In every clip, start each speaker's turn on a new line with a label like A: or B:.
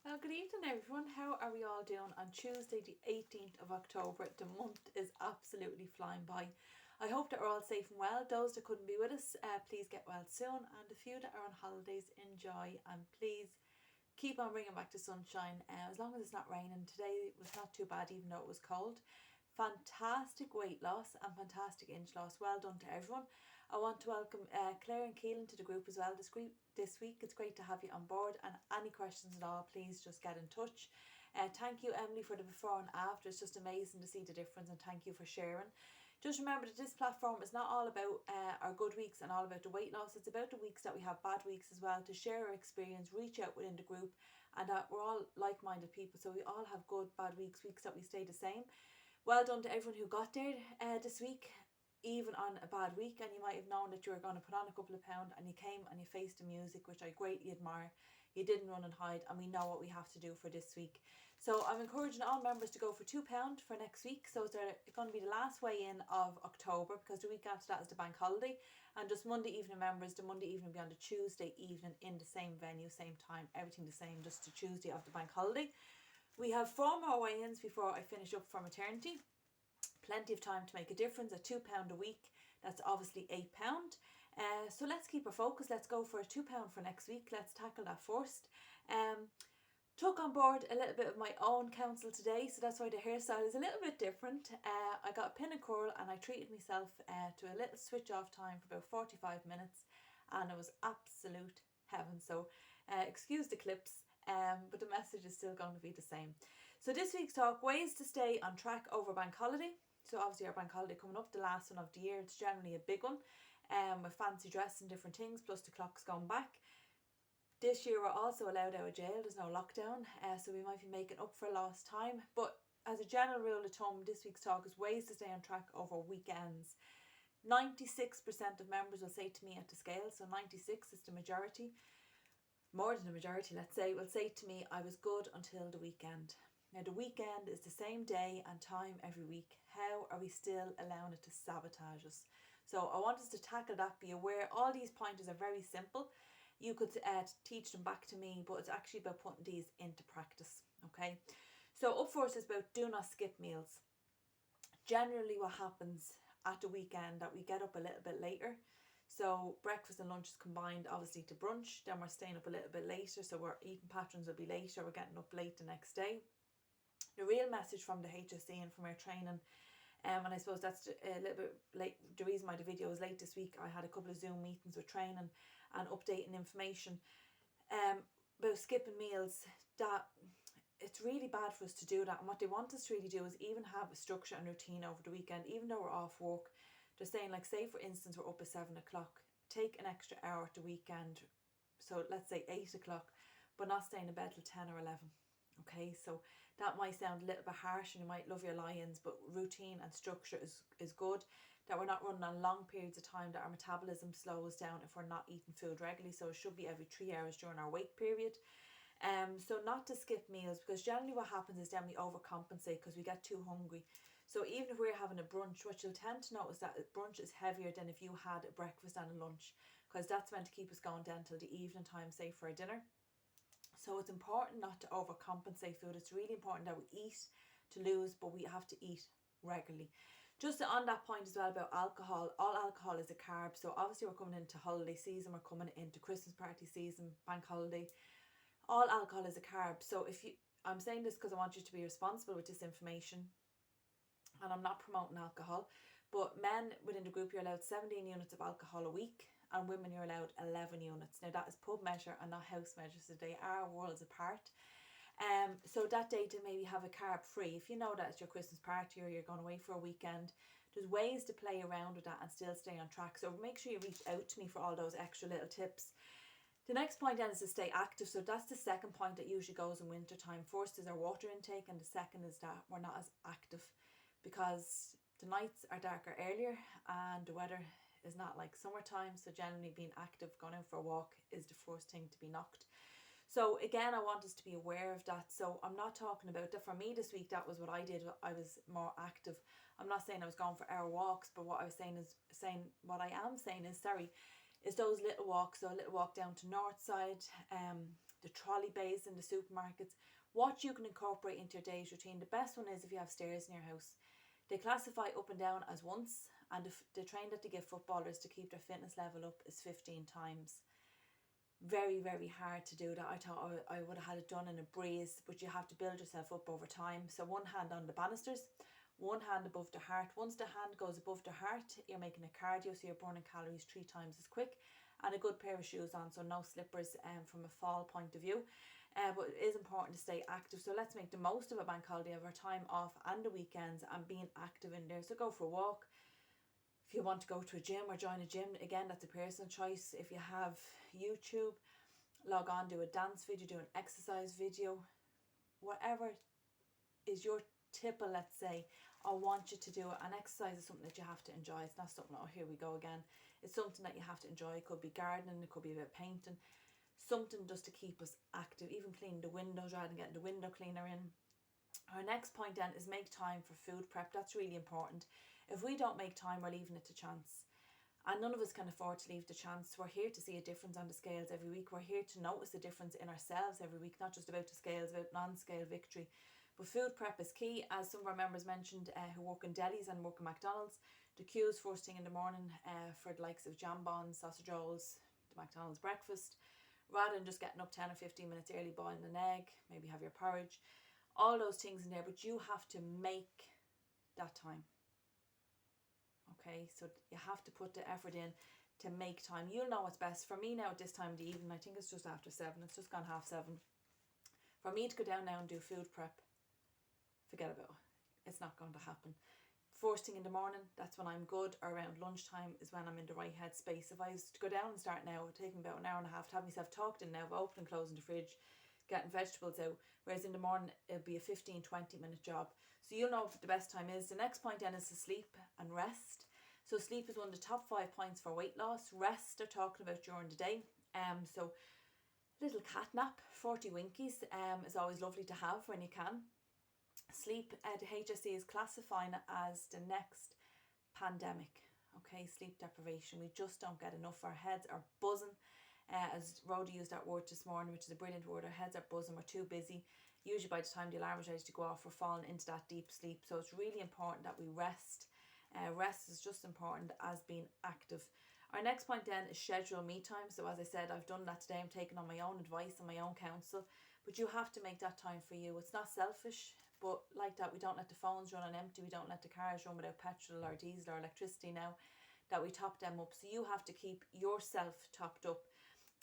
A: Well, good evening, everyone. How are we all doing on Tuesday, the 18th of October? The month is absolutely flying by. I hope that we're all safe and well. Those that couldn't be with us, please get well soon. And the few that are on holidays, enjoy. And please keep on bringing back the sunshine. As long as it's not raining. Today was not too bad, even though it was cold. Fantastic weight loss and fantastic inch loss. Well done to everyone. I want to welcome Claire and Keelan to the group as well this week. It's great to have you on board, and any questions at all, please just get in touch. Thank you, Emily, for the before and after. It's just amazing to see the difference, and thank you for sharing. Just remember that this platform is not all about our good weeks and all about the weight loss. It's about the weeks that we have bad weeks as well, to share our experience, reach out within the group, and that we're all like-minded people, so we all have good, bad weeks that we stay the same. Well done to everyone who got there this week, even on a bad week, and you might have known that you were going to put on a couple of pounds, and you came and you faced the music, which I greatly admire. You didn't run and hide, and we know what we have to do for this week. So I'm encouraging all members to go for £2 for next week. So it's going to be the last weigh-in of October, because the week after that is the bank holiday, and just Monday evening members, the Monday evening will be on the Tuesday evening in the same venue, same time, everything the same, just the Tuesday of the bank holiday. We have 4 more weigh-ins before I finish up for maternity. Plenty of time to make a difference at £2 a week. That's obviously £8. So let's keep our focus. Let's go for a £2 for next week. Let's tackle that first. Took on board a little bit of my own counsel today, so that's why the hairstyle is a little bit different. I got a pin and curl, and I treated myself to a little switch off time for about 45 minutes, and it was absolute heaven. So excuse the clips, but the message is still going to be the same. So this week's talk, ways to stay on track over bank holiday. So obviously our bank holiday coming up, the last one of the year. It's generally a big one, with fancy dress and different things, plus the clock's gone back. This year we're also allowed out of jail. There's no lockdown, so we might be making up for lost time. But as a general rule of thumb, this week's talk is ways to stay on track over weekends. 96% of members will say to me at the scale, so 96 is the majority, more than the majority, let's say, will say to me, I was good until the weekend. Now, the weekend is the same day and time every week. How are we still allowing it to sabotage us? So I want us to tackle that. Be aware, all these pointers are very simple. You could teach them back to me, but it's actually about putting these into practice, okay? So up first is about do not skip meals. Generally what happens at the weekend that we get up a little bit later. So breakfast and lunch is combined obviously to brunch. Then we're staying up a little bit later, so our eating patterns will be later. We're getting up late the next day. The real message from the HSE and from our training, and I suppose that's a little bit late. The reason why the video was late this week, I had a couple of Zoom meetings with training and updating information about skipping meals, that it's really bad for us to do that. And what they want us to really do is even have a structure and routine over the weekend, even though we're off work. They're saying, like, say for instance we're up at 7 o'clock, take an extra hour at the weekend, so let's say 8 o'clock, but not staying in bed till 10 or 11. Okay, so that might sound a little bit harsh and you might love your lions, but routine and structure is good. That we're not running on long periods of time, that our metabolism slows down if we're not eating food regularly. So it should be every 3 hours during our wake period. So not to skip meals, because generally what happens is then we overcompensate because we get too hungry. So even if we're having a brunch, what you'll tend to notice that brunch is heavier than if you had a breakfast and a lunch, because that's meant to keep us going down till the evening time, say for a dinner. So it's important not to overcompensate food. It's really important that we eat to lose, but we have to eat regularly. Just on that point as well about alcohol, all alcohol is a carb. So obviously we're coming into holiday season, we're coming into Christmas party season, bank holiday. All alcohol is a carb. So I'm saying this because I want you to be responsible with this information, and I'm not promoting alcohol, but men within the group, you're allowed 17 units of alcohol a week, and women you're allowed 11 units. Now that is pub measure and not house measure, so they are worlds apart. So that day to maybe have a carb free, if you know that it's your Christmas party or you're going away for a weekend, there's ways to play around with that and still stay on track. So make sure you reach out to me for all those extra little tips. The next point then is to stay active. So that's the second point that usually goes in winter time. First is our water intake, and the second is that we're not as active, because the nights are darker earlier and the weather is not like summertime. So generally being active, going out for a walk, is the first thing to be knocked. So again, I want us to be aware of that. So I'm not talking about that. For me this week, that was what I did. I was more active. I'm not saying I was going for hour walks, but what I am saying is those little walks. So a little walk down to Northside, the trolley bays in the supermarkets, what you can incorporate into your day's routine. The best one is if you have stairs in your house. They classify up and down as once, and if the train that they give footballers to keep their fitness level up is 15 times. Very, very hard to do that. I thought I would have had it done in a breeze, but you have to build yourself up over time. So one hand on the banisters, one hand above the heart. Once the hand goes above the heart, you're making a cardio, so you're burning calories 3 times as quick, and a good pair of shoes on, so no slippers from a fall point of view. But it is important to stay active, so let's make the most of a bank holiday, of our time off and the weekends, and being active in there. So go for a walk. If you want to go to a gym or join a gym, again, that's a personal choice. If you have YouTube, log on, do a dance video, do an exercise video, whatever is your tipple, let's say. I want you to do it. And exercise is something that you have to enjoy. It's not something, oh, here we go again. It's something that you have to enjoy. It could be gardening, it could be a bit of painting, something just to keep us active, even cleaning the windows rather than getting the window cleaner in. Our next point then is make time for food prep. That's really important. If we don't make time, we're leaving it to chance. And none of us can afford to leave the chance. We're here to see a difference on the scales every week. We're here to notice a difference in ourselves every week, not just about the scales, about non-scale victory. But food prep is key, as some of our members mentioned who work in delis and work in McDonald's. The queues first thing in the morning for the likes of jambons, sausage rolls, the McDonald's breakfast. Rather than just getting up 10 or 15 minutes early, boiling an egg, maybe have your porridge. All those things in there, but you have to make that time. Okay, so you have to put the effort in to make time. You'll know what's best. For me now at this time of the evening, I think it's just after 7, it's just gone 7:30. For me to go down now and do food prep, forget about it. It's not going to happen. First thing in the morning, that's when I'm good, or around lunchtime is when I'm in the right headspace. If I was to go down and start now, it would take me about an hour and a half to have myself talked in now, of opening and closing the fridge, getting vegetables out, whereas in the morning it'll be a 15-20 minute job. So you'll know what the best time is. The next point then is to sleep and rest. So sleep is one of the top 5 points for weight loss. Rest they're talking about during the day. So little cat nap, 40 winkies is always lovely to have when you can. Sleep, the HSE is classifying it as the next pandemic. Okay, sleep deprivation. We just don't get enough. Our heads are buzzing. As Rhoda used that word this morning, which is a brilliant word, our heads are buzzing, we're too busy. Usually by the time the alarm is ready to go off, we're falling into that deep sleep. So it's really important that we rest. Rest is just important as being active. Our next point then is schedule me time. So as I said, I've done that today. I'm taking on my own advice and my own counsel. But you have to make that time for you. It's not selfish, but like that, we don't let the phones run on empty. We don't let the cars run without petrol or diesel or electricity now, that we top them up. So you have to keep yourself topped up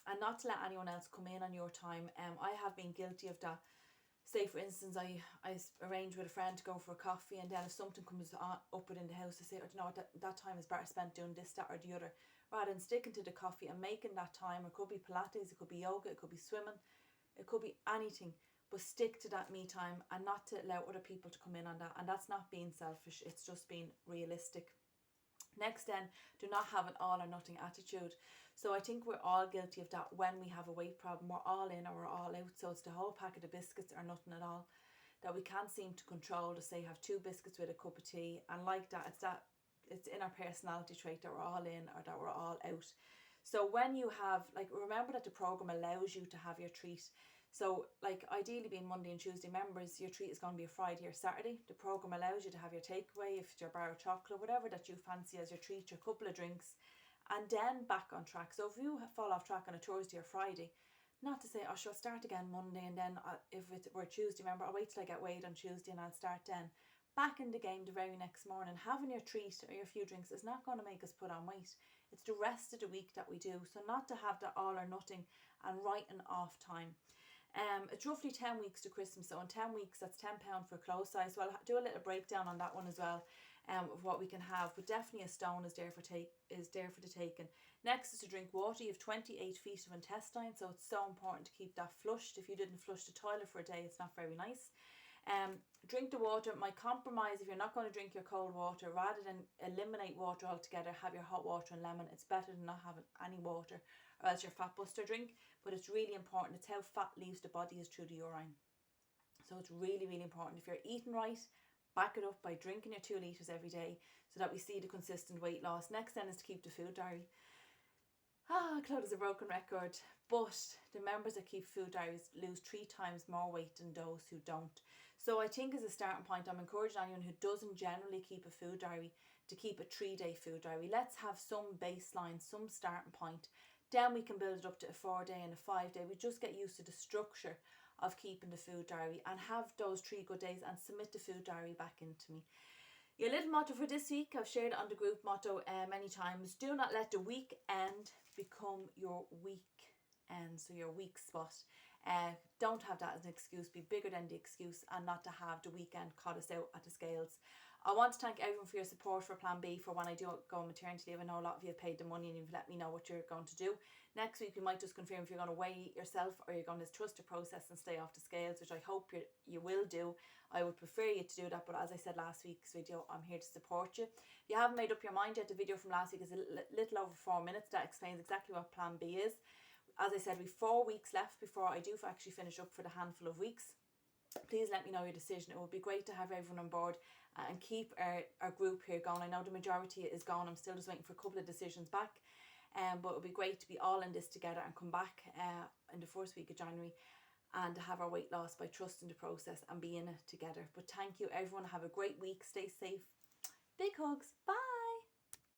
A: and not to let anyone else come in on your time. I have been guilty of that. Say for instance, I arrange with a friend to go for a coffee, and then if something comes up within the house, I say, oh, you know what, that time is better spent doing this, that or the other, rather than sticking to the coffee and making that time. It could be Pilates, it could be yoga, it could be swimming, it could be anything, but stick to that me time and not to allow other people to come in on that. And that's not being selfish, it's just being realistic. Next then, do not have an all or nothing attitude. So I think we're all guilty of that. When we have a weight problem, we're all in or we're all out. So it's the whole packet of biscuits or nothing at all, that we can't seem to control, to say have 2 biscuits with a cup of tea. And like that, it's in our personality trait that we're all in or that we're all out. So when you have, like, remember that the program allows you to have your treat. So like ideally being Monday and Tuesday members, your treat is going to be a Friday or Saturday. The program allows you to have your takeaway, if it's your bar of chocolate, whatever that you fancy as your treat, your couple of drinks, and then back on track. So if you fall off track on a Thursday or Friday, not to say, oh, sure, I'll start again Monday, and then if it were Tuesday, remember, I'll wait till I get weighed on Tuesday and I'll start then. Back in the game the very next morning. Having your treat or your few drinks is not going to make us put on weight. It's the rest of the week that we do. So not to have the all or nothing and writing off time. It's roughly 10 weeks to Christmas, so in 10 weeks that's £10 for a clothes size. So I'll do a little breakdown on that one as well, of what we can have, but definitely a stone is there for the taking. Next is to drink water. You have 28 feet of intestine, so it's so important to keep that flushed. If you didn't flush the toilet for a day, it's not very nice. Drink the water. My compromise, if you're not going to drink your cold water, rather than eliminate water altogether, have your hot water and lemon. It's better than not having any water, or else your fat buster drink. But it's really important. It's how fat leaves the body is through the urine. So it's really, really important. If you're eating right, back it up by drinking your 2 litres every day, so that we see the consistent weight loss. Next then is to keep the food diary. Claude is a broken record, but the members that keep food diaries lose 3 times more weight than those who don't. So I think as a starting point, I'm encouraging anyone who doesn't generally keep a food diary to keep a 3-day food diary. Let's have some baseline, some starting point. Then we can build it up to a 4-day and a 5-day. We just get used to the structure of keeping the food diary and have those 3 good days and submit the food diary back into me. Your little motto for this week, I've shared it on the group motto many times. Do not let the weekend become your week end, so your weak spot. Don't have that as an excuse. Be bigger than the excuse and not to have the weekend cut us out at the scales. I want to thank everyone for your support for Plan B for when I do go on maternity leave. I know a lot of you have paid the money and you've let me know what you're going to do. Next week we might just confirm if you're going to weigh yourself or you're going to trust the process and stay off the scales, which I hope you will do. I would prefer you to do that, but as I said last week's video, I'm here to support you. If you haven't made up your mind yet, the video from last week is a little over 4 minutes. That explains exactly what Plan B is. As I said, we've 4 weeks left before I do actually finish up for the handful of weeks. Please let me know your decision. It would be great to have everyone on board and keep our group here going. I know the majority is gone. I'm still just waiting for a couple of decisions back. But it would be great to be all in this together and come back in the first week of January and have our weight loss by trusting the process and being in it together. But thank you everyone. Have a great week. Stay safe. Big hugs. Bye.